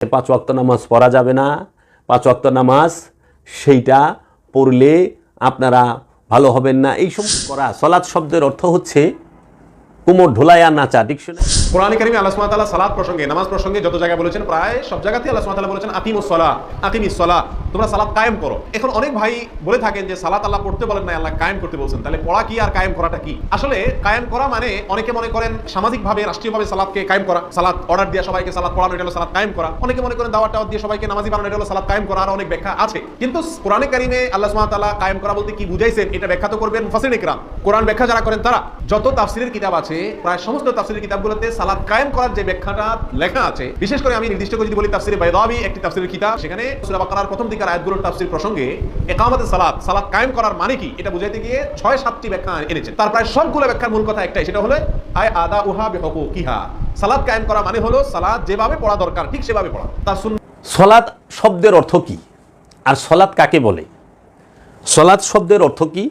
5 ওয়াক্ত নামাজ পড়া যাবে না, 5 ওয়াক্ত নামাজ সেইটা পড়লে আপনারা ভালো হবেন না, এই সব করা। সালাত শব্দের অর্থ হচ্ছে কোমর ঢোলায়া নাচা। ডিকশনারি কোরআনে কারিমে আল্লাহ সুবহানাহু ওয়া তাআলা সালাত প্রসঙ্গে, নামাজ প্রসঙ্গে যত জায়গায় বলেছেন, প্রায় সব জায়গাতেই আল্লাহ সুবহানাহু ওয়া তাআলা বলেছেন আকিমুস সালাহ, আকিমিস সালাহ, তোমরা সালাত কায়েম করো। এখন অনেক ভাই বলে থাকেন যে সালাত আল্লাহ পড়তে বলেন না, আল্লাহ কায়েম করতে বলছেন, তাহলে পড়া কি আর কায়েম করাটা কি? আসলে কায়েম করা মানে অনেকে মনে করেন সামাজিকভাবে, রাষ্ট্রীয়ভাবে সালাতকে কায়েম করা, সালাত অর্ডার দিয়ে সবাইকে সালাত পড়ানো, এটা হলো সালাত কায়েম করা। অনেকে মনে করেন দাওয়াত দিয়ে সবাইকে নামাজি বানানো, এটা হলো সালাত কায়েম করা। আর অনেক ব্যাখ্যা আছে, কিন্তু কোরআনে কারিমে আল্লাহ সুবহানাহু ওয়া তাআলা কায়েম করা বলতে কি বুঝাইছেন এটা ব্যাখ্যা তো করবেন মুফাসসিরিন ইকরাম। কোরআন ব্যাখ্যা যারা করেন তারা, যত তাফসীরের কিতাব আছে প্রায় সমস্ত তাফসীরের কিতাবগুলোতে সালাত কায়েম করার যে ব্যাখ্যাটা লেখা আছে, বিশেষ করে আমি নির্দিষ্ট করে যদি বলি তাফসীরে বাইদাবী একটি তাফসীরের কিতাব, সেখানে সূরা বাকারার প্রথম দিকের আয়াতগুলোর তাফসীর প্রসঙ্গে ইকামাতুস সালাত, সালাত কায়েম করার মানে কি এটা বুঝাইতে গিয়ে 6-7টি ব্যাখ্যা এনেছেন। তার প্রায় সবগুলো ব্যাখ্যার মূল কথা একটাই, সেটা হলো আয় আদাউহা বিহুকুকিহা। সালাত কায়েম করা মানে হলো সালাত যেভাবে পড়া দরকার ঠিক সেভাবে পড়া। তার সালাত শব্দের অর্থ কি আর সালাত কাকে বলে? সালাত শব্দের অর্থ কি?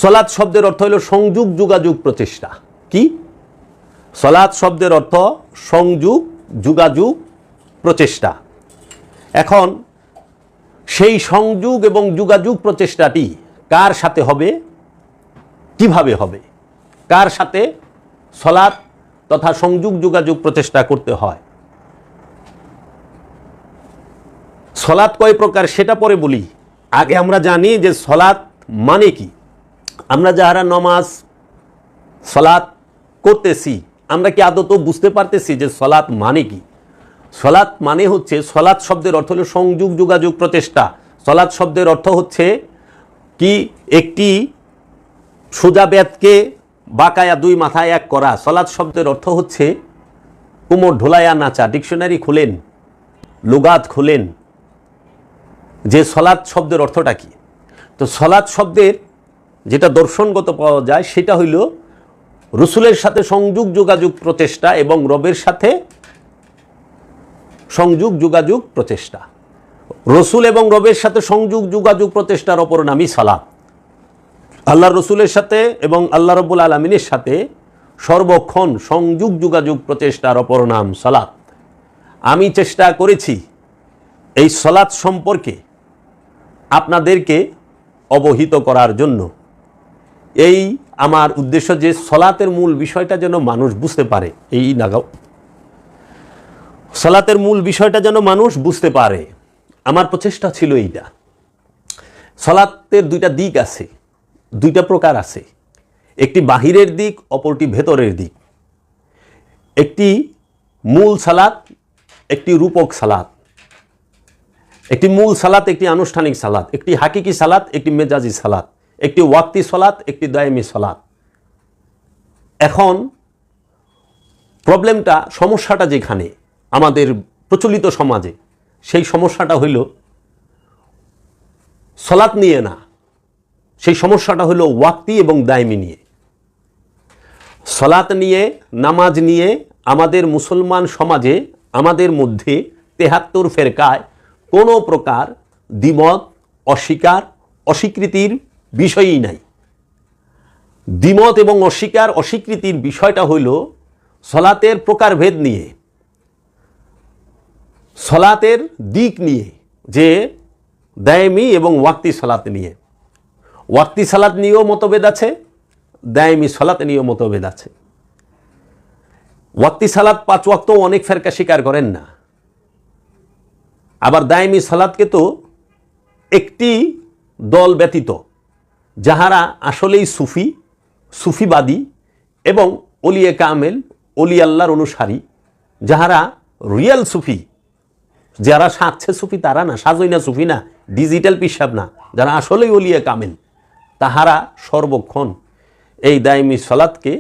সালাত শব্দের অর্থ হলো সংযোগ, যোগাযোগ, প্রচেষ্টা। কি? সালাত শব্দের অর্থ সংযোগ, যোগাযোগ, প্রচেষ্টা। এখন সেই সংযোগ এবং যোগাযোগ প্রচেষ্টাটি কার সাথে হবে, কিভাবে হবে, কার সাথে সালাত তথা সংযোগ, যোগাযোগ, প্রচেষ্টা করতে হয়? সালাত কয় প্রকার সেটা পরে বলি। আগে আমরা জানি যে সালাত মানে কি। আমরা যারা নামাজ সালাত করতেছি, আমরা কি আদৌ বুঝতে পারতেছি যে সালাত মানে কি? সালাত মানে হচ্ছে, সালাত শব্দের অর্থ হলো সংযোগ, যোগাযোগ, প্রচেষ্টা। সালাত শব্দের অর্থ হচ্ছে কি, একটি সোজা বেতকে বাঁকায়া দুই মাথায় এক করা। সালাত শব্দের অর্থ হচ্ছে কোমর ঢোলায়া নাচা। ডিকশনারি খুলেন, লুগাত খুলেন যে সালাত শব্দের অর্থটা কি। তো সালাত শব্দের যেটা দর্শনগত পাওয়া যায় সেটা হইল রসুলের সাথে সংযোগ, যোগাযোগ, প্রচেষ্টা এবং রবের সাথে সংযোগ, যোগাযোগ, প্রচেষ্টা। রসুল এবং রবের সাথে সংযোগ, যোগাযোগ, প্রচেষ্টার অপর নামই সালাত। আল্লাহ রসুলের সাথে এবং আল্লাহ রব্বুল আলামিনের সাথে সর্বক্ষণ সংযোগ, যোগাযোগ, প্রচেষ্টার অপর নাম সালাত। আমি চেষ্টা করেছি এই সালাত সম্পর্কে আপনাদেরকে অবহিত করার জন্য। এই আমার উদ্দেশ্য যে সালাতের মূল বিষয়টা যেন মানুষ বুঝতে পারে, এই নাগাও সালাতের মূল বিষয়টা যেন মানুষ বুঝতে পারে, আমার প্রচেষ্টা ছিল এইটা। সালাতের দুইটা দিক আছে, দুইটা প্রকার আছে, একটি বাহিরের দিক, অপরটি ভেতরের দিক। একটি মূল সালাত, একটি রূপক সালাত। একটি মূল সালাত, একটি আনুষ্ঠানিক সালাত, একটি হাকিকি সালাত, একটি মেজাজি সালাত, একটি ওয়াক্তি সালাত, একটি দায়মি সালাত। এখন প্রবলেমটা, সমস্যাটা যেখানে আমাদের প্রচলিত সমাজে, সেই সমস্যাটা হইল সালাত নিয়ে না, সেই সমস্যাটা হইল ওয়াক্তি এবং দায়মি নিয়ে। সালাত নিয়ে, নামাজ নিয়ে আমাদের মুসলমান সমাজে, আমাদের মধ্যে 73 ফেরকায় কোনো প্রকার দ্বিমত, অস্বীকার, অস্বীকৃতির বিষয়ই নাই। দ্বিমত এবং অস্বীকার, অস্বীকৃতির বিষয়টা হইল সালাতের প্রকারভেদ নিয়ে, সালাতের দিক নিয়ে, যে দায়মি এবং ওয়াক্তি সালাত নিয়ে। ওয়াক্তি সালাত নিয়েও মতভেদ আছে, দায়মি সালাত নিয়েও মতভেদ আছে। ওয়াক্তি সালাত 5 ওয়াক্ত অনেক ফেরকা স্বীকার করেন না, আবার দায়মি সালাতকে তো একটি দল ব্যতীত যাহারা আসলেই সুফি, সুফিবাদী এবং ওলিয়ে কামেল, ওলি আল্লাহর অনুসারী, যাহারা রিয়েল সুফি, যারা সাজছে সুফি তারা না, সাজই না সুফি না, ডিজিটাল পিসাব না, যারা আসলেই ওলিয়ে কামেল, তাহারা সর্বক্ষণ এই দায়মি সালাতকে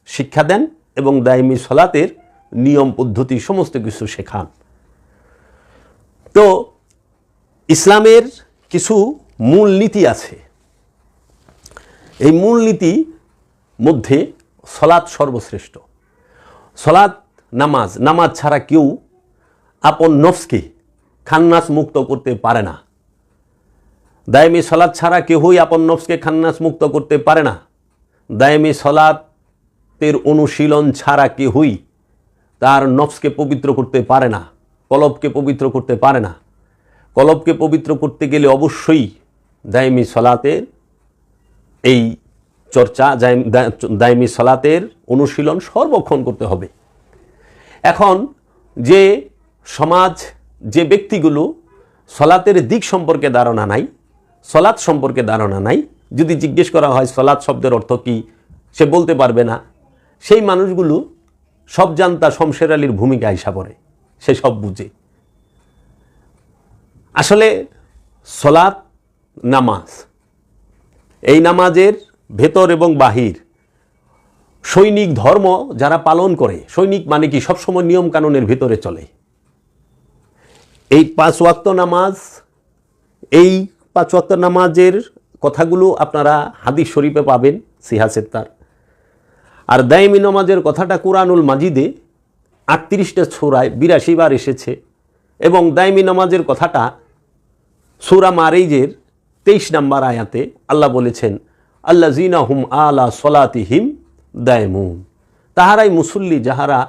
শিক্ষা দেন এবং দায়মি সালাতের নিয়ম পদ্ধতি সমস্ত কিছু শেখান। তো ইসলামের কিছু মূলনীতি আছে, এই মূলনীতি মধ্যে সালাত সর্বশ্রেষ্ঠ। সালাত, নামাজ ছাড়া কেউ আপন নফসকে খান্নাস মুক্ত করতে পারে না। দায়মি সালাত ছাড়া কেউই আপন নফসকে খান্নাস মুক্ত করতে পারে না। দায়মি সালাতের অনুশীলন ছাড়া কেউই তার নফসকে পবিত্র করতে পারে না। কলবকে পবিত্র করতে পারে না। কলবকে পবিত্র করতে গেলে অবশ্যই দায়মি সলাতের এই চর্চা, দায়মি সলাতের অনুশীলন সর্বক্ষণ করতে হবে। এখন যে সমাজ, যে ব্যক্তিগুলো সলাতের দিক সম্পর্কে ধারণা নাই, সলাৎ সম্পর্কে ধারণা নাই, যদি জিজ্ঞেস করা হয় সলাৎ শব্দের অর্থ কী, সে বলতে পারবে না। সেই মানুষগুলো সব জানতা শমশের আলীর ভূমিকা আইসা পড়ে, সে সব বুঝে। আসলে সলাৎ নামাজ, এই নামাজের ভেতর এবং বাহির, সৈনিক ধর্ম যারা পালন করে, সৈনিক মানে কি সবসময় নিয়ম কানুনের ভিতরে চলে। এই 5 ওয়াক্ত নামাজ, এই 5 ওয়াক্ত নামাজের কথাগুলো আপনারা হাদিস শরীফে পাবেন, সিহাসেত্তার। আর দায়মি নামাজের কথাটা কুরআনুল মাজিদে 38টা সূরায় 82 বার এসেছে। এবং দায়মি নামাজের কথাটা সূরা মারিজের 23 নম্বর আয়াতে আল্লাহ বলেছেন, আল্লাযীনা হুম আলা সলাতিহিম দায়মুন, তাহারাই মুসল্লি যাহারা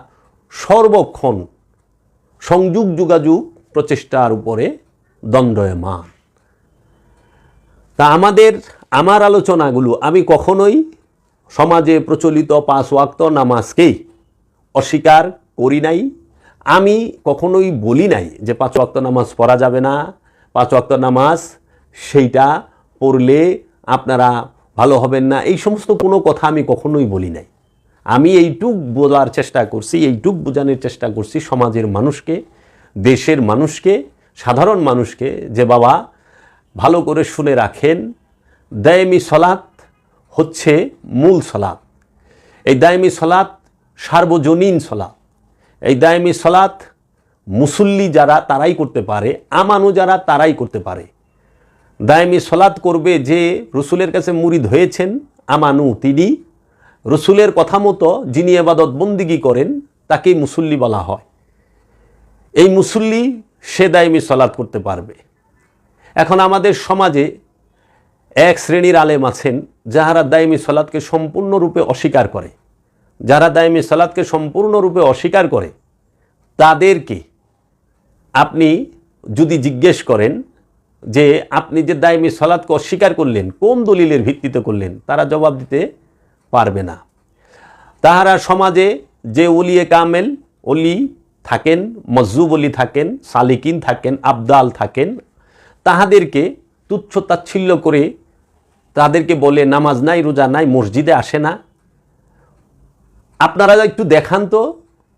সর্বক্ষণ সংযোগ যোগাযোগ প্রচেষ্টার উপরে দণ্ডায়মান। তা আমার আলোচনাগুলো, আমি কখনোই সমাজে প্রচলিত 5 ওয়াক্ত নামাজকেই অস্বীকার করি নাই। আমি কখনোই বলি নাই যে 5 ওয়াক্ত নামাজ পড়া যাবে না, 5 ওয়াক্ত নামাজ সেইটা পড়লে আপনারা ভালো হবেন না, এই সমস্ত কোনো কথা আমি কখনোই বলি নাই। আমি এইটুক বোঝার চেষ্টা করছি, এইটুক বোঝানোর চেষ্টা করছি সমাজের মানুষকে, দেশের মানুষকে, সাধারণ মানুষকে, যে বাবা ভালো করে শুনে রাখেন, দায়মি সলাৎ হচ্ছে মূল সলাৎ। এই দায়মি সলাৎ সার্বজনীন সলাৎ। এই দায়মি সলাৎ মুসল্লি যারা তারাই করতে পারে, আমানু যারা তারাই করতে পারে। দায়মি সলাৎ করবে যে রসুলের কাছে মুরিদ হয়েছেন, আমানু, তিনি রসুলের কথা মতো যিনি ইবাদত বন্দিগি করেন তাকেই মুসল্লি বলা হয়। এই মুসল্লি সে দায়মি সলাৎ করতে পারবে। এখন আমাদের সমাজে এক শ্রেণীর আলেম আছেন যাহারা দায়মি সলাৎকে সম্পূর্ণরূপে অস্বীকার করে। যারা দায়মি সলাৎকে সম্পূর্ণরূপে অস্বীকার করে তাদেরকে আপনি যদি জিজ্ঞেস করেন যে আপনি যে দায়মি সলাৎকে অস্বীকার করলেন কোন দলিলের ভিত্তিতে করলেন, তারা জবাব দিতে পারবে না। তাহারা সমাজে যে ওলিয়ে কামেল, অলি থাকেন, মজজুব অলি থাকেন, সালিকিন থাকেন, আবদাল থাকেন, তাহাদেরকে তুচ্ছ তাচ্ছিল্য করে তাদেরকে বলে নামাজ নাই, রোজা নাই, মসজিদে আসে না। আপনারা একটু দেখান তো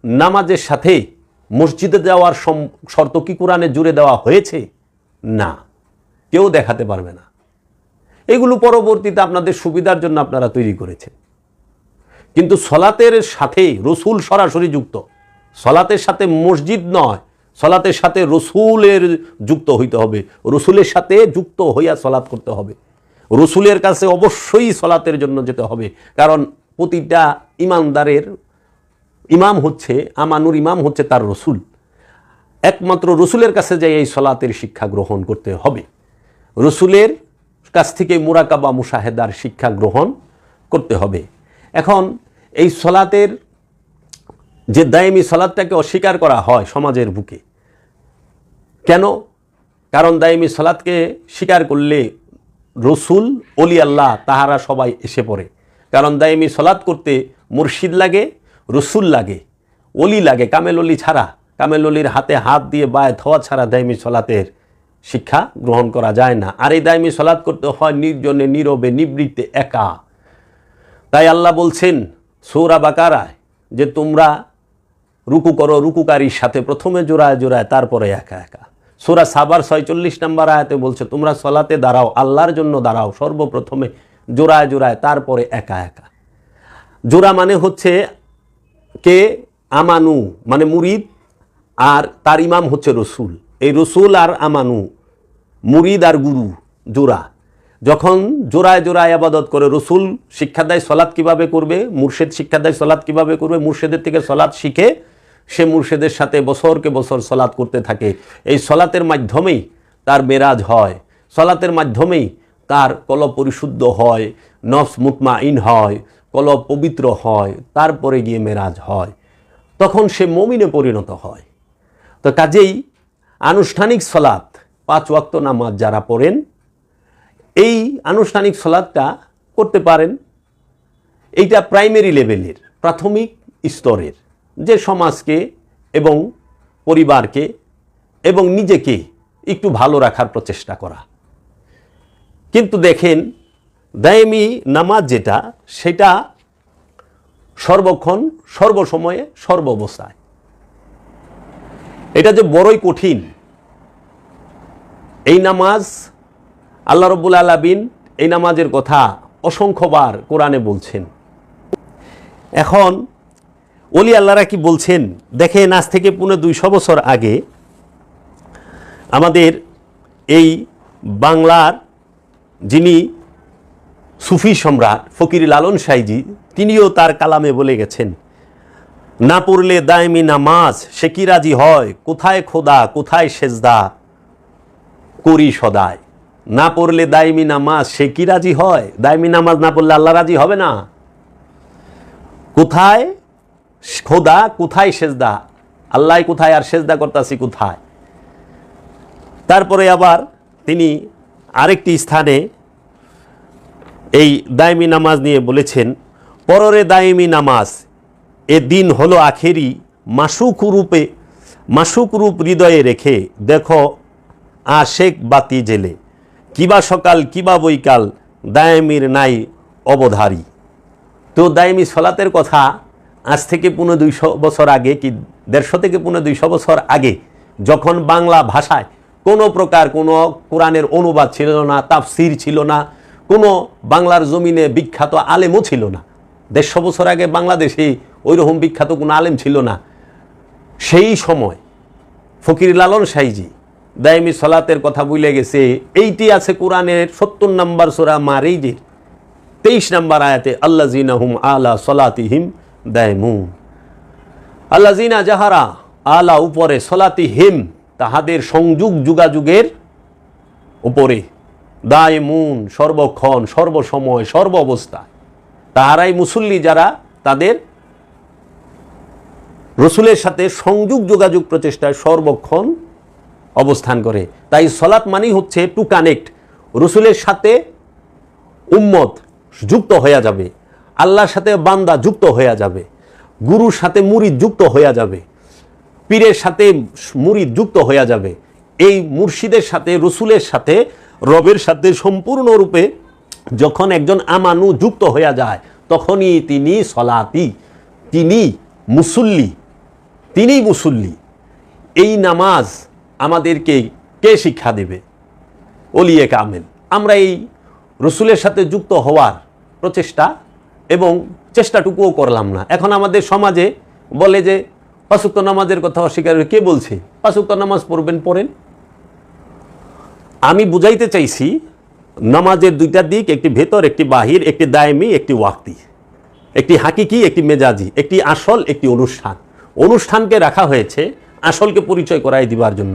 নামাজের সাথে মসজিদে যাওয়ার শর্ত কি কোরআনে জুড়ে দেওয়া হয়েছে? না, কেউ দেখাতে পারবে না। এগুলো পরবর্তীতে আপনাদের সুবিধার জন্য আপনারা তৈরি করেছেন। কিন্তু সলাতের সাথে রসুল সরাসরি যুক্ত, সলাতের সাথে মসজিদ নয়, সলাতের সাথে রসুলের যুক্ত হইতে হবে, রসুলের সাথে যুক্ত হইয়া সলাৎ করতে হবে। রসুলের কাছে অবশ্যই সলাতের জন্য যেতে হবে, কারণ প্রতিটা ইমানদারের ইমাম হচ্ছে, আমানুর ইমাম হচ্ছে তার রসুল। একমাত্র রসুলের কাছে যাই এই সলাতের শিক্ষা গ্রহণ করতে হবে। রসুলের কাছ থেকে মুরাকাবা মুশাহেদার শিক্ষা গ্রহণ করতে হবে। এখন এই সলাতের যে দায়মি সলাতটাকে অস্বীকার করা হয় সমাজের বুকে, কেন? কারণ দায়মি সলাতকে স্বীকার করলে রসুল, অলি আল্লাহ তাহারা সবাই এসে পড়ে। কারণ দায়মি সলাত করতে মুর্শিদ লাগে, রসুল লাগে, অলি লাগে। কামেল অলি ছাড়া, কামেল অলির হাতে হাত দিয়ে বায়াত হওয়া ছাড়া দায়মি সলাতের শিক্ষা গ্রহণ করা যায় না। আর এই দায়মি সলাত করতে হয় নির্জনে, নীরবে, নিবৃত্তে, একা। তাই আল্লাহ বলছেন সূরা বাকারায় যে তোমরা রুকু করো রুকুকারীর সাথে, প্রথমে জোড়ায় জোড়ায়, তারপরে একা একা। সূরা সাবার 46 নম্বর আয়াতে বলছে তোমরা সলাতে দাঁড়াও, আল্লাহর জন্য দাঁড়াও, সর্বপ্রথমে জোড়ায় জোড়ায়, তারপরে একা একা। জোড়া মানে হচ্ছে কে? আমানু মানে মুরিদ, আর তার ইমাম হচ্ছে রসুল। এই রসুল আর আমানু, মুরিদ আর গুরু, জোড়া। যখন জোড়ায় জোড়ায় আবাদত করে, রসুল শিক্ষা দেয় সলাৎ কিভাবে করবে, মুর্শেদ শিক্ষা দেয় সলাৎ কিভাবে করবে, মুর্শেদের থেকে সলাৎ শিখে সে মুর্শেদের সাথে বছরকে বছর সলাৎ করতে থাকে। এই সলাতের মাধ্যমেই তার মেরাজ হয়, সলাতের মাধ্যমেই তার কলব পরিশুদ্ধ হয়, নফস মুতমাইন হয়, কলব পবিত্র হয়, তারপরে গিয়ে মেরাজ হয়, তখন সে মুমিনে পরিণত হয়। তো কাজেই আনুষ্ঠানিক সলাত 5 ওয়াক্ত নামাজ যারা পড়েন এই আনুষ্ঠানিক সলাতটা করতে পারেন। এইটা প্রাইমারি লেভেলের, প্রাথমিক স্তরের, যে সমাজকে এবং পরিবারকে এবং নিজেকে একটু ভালো রাখার প্রচেষ্টা করা। কিন্তু দেখেন দায়েমি নামাজ যেটা, সেটা সর্বক্ষণ, সর্বসময়ে, সর্ব অবস্থায়, এটা যে বড়ই কঠিন। এই নামাজ আল্লাহ রাব্বুল আলামিন এই নামাজের কথা অসংখ্যবার কোরআনে বলছেন। এখন ওলি আল্লাহরা কি বলছেন দেখেন, আজ থেকে 250 বছর আগে আমাদের এই বাংলার যিনি সুফি সম্রাট ফকির লালন সাইজি, তিনিও তার কালামে বলে গেছেন, না পড়লে দায়েমি নামাজ সে কি রাজি হয়, কোথায় খোদা কোথায় সেজদা করি সদায়। না পড়লে দায়েমি নামাজ সে কি রাজি হয়, দায়েমি নামাজ না পড়লে আল্লাহ রাজি হবে না। কোথায় খোদা কোথায় সেজদা, আল্লাহ কোথায় আর সেজদা করতাছি কোথায়। তারপরে আবার তিনি আরেকটি স্থানে এই দায়েমি নামাজ নিয়ে বলেছেন, পররে দায়েমি নামাজ এ দিন হলো আখেরি, মাসুক রূপ হৃদয়ে রেখে দেখো আশেক বাতি জেলে, কিবা সকাল কিবা বৈকাল দায়েমির নাই অবধারী। তো দায়েমি সলাতের কথা আজ থেকে 250 বছর আগে, কি 150 থেকে 250 বছর আগে, যখন বাংলা ভাষায় কোনো প্রকার কোনো কোরআনের অনুবাদ ছিল না, তাফসির ছিল না, কোনো বাংলার জমিনে বিখ্যাত আলেমও ছিল না। 150 বছর আগে বাংলাদেশে ওইরকম বিখ্যাত কোনো আলেম ছিল না। সেই সময় ফকির লালন সাইজি দায়েমি সলাতের কথা ভুলে গেছে। এইটি আছে কোরআনের 70 নম্বর সূরা মারিজের 23 নম্বর আয়াতে, আল্লাযিনা হুম আলা সলাতিহিম দায়মুন। আল্লাযিনা যাহারা আলা উপরে, সলাতিহিম তাহাদের সংযোগ যোগাযোগের উপরে, দায়মুন সর্বক্ষণ সর্বসময় সর্ব অবস্থায়, তাহারাই মুসল্লি যারা তাদের রসুলের সাথে সংযোগ যোগাযোগ প্রচেষ্টায় সর্বক্ষণ অবস্থান করে। তাই সলাত মানেই হচ্ছে টু কানেক্ট, রসুলের সাথে উম্মত যুক্ত হয়ে যাবে, আল্লাহর সাথে বান্দা যুক্ত হয়ে যাবে, গুরুর সাথে মুরিদ যুক্ত হয়ে যাবে, পীরের সাথে মুরিদ যুক্ত হয়ে যাবে। এই মুর্শিদের সাথে, রসুলের সাথে, রবের সাথে সম্পূর্ণরূপে যখন একজন আমানু যুক্ত হয়ে যায়, তখনই তিনি সলাতি, তিনি মুসল্লি, তিনিই মুসল্লি। এই নামাজ আমাদেরকে কে শিক্ষা দেবে? ওলিয়ে কামেল। আমরা এই রসুলের সাথে যুক্ত হওয়ার প্রচেষ্টা এবং চেষ্টাটুকুও করলাম না। এখন আমাদের সমাজে বলে যে 5 ওয়াক্ত নামাজের কথা অস্বীকার, কে বলছে 5 ওয়াক্ত নামাজ পড়েন। আমি বুঝাইতে চাইছি নামাজের 2টা দিক, একটি ভেতর একটি বাহির, একটি দায়েমি একটি ওয়াক্তি, একটি হাকিকি একটি মেজাজি, একটি আসল একটি অনুষ্ঠান। অনুষ্ঠানকে রাখা হয়েছে আসলকে পরিচয় করাই দিবার জন্য।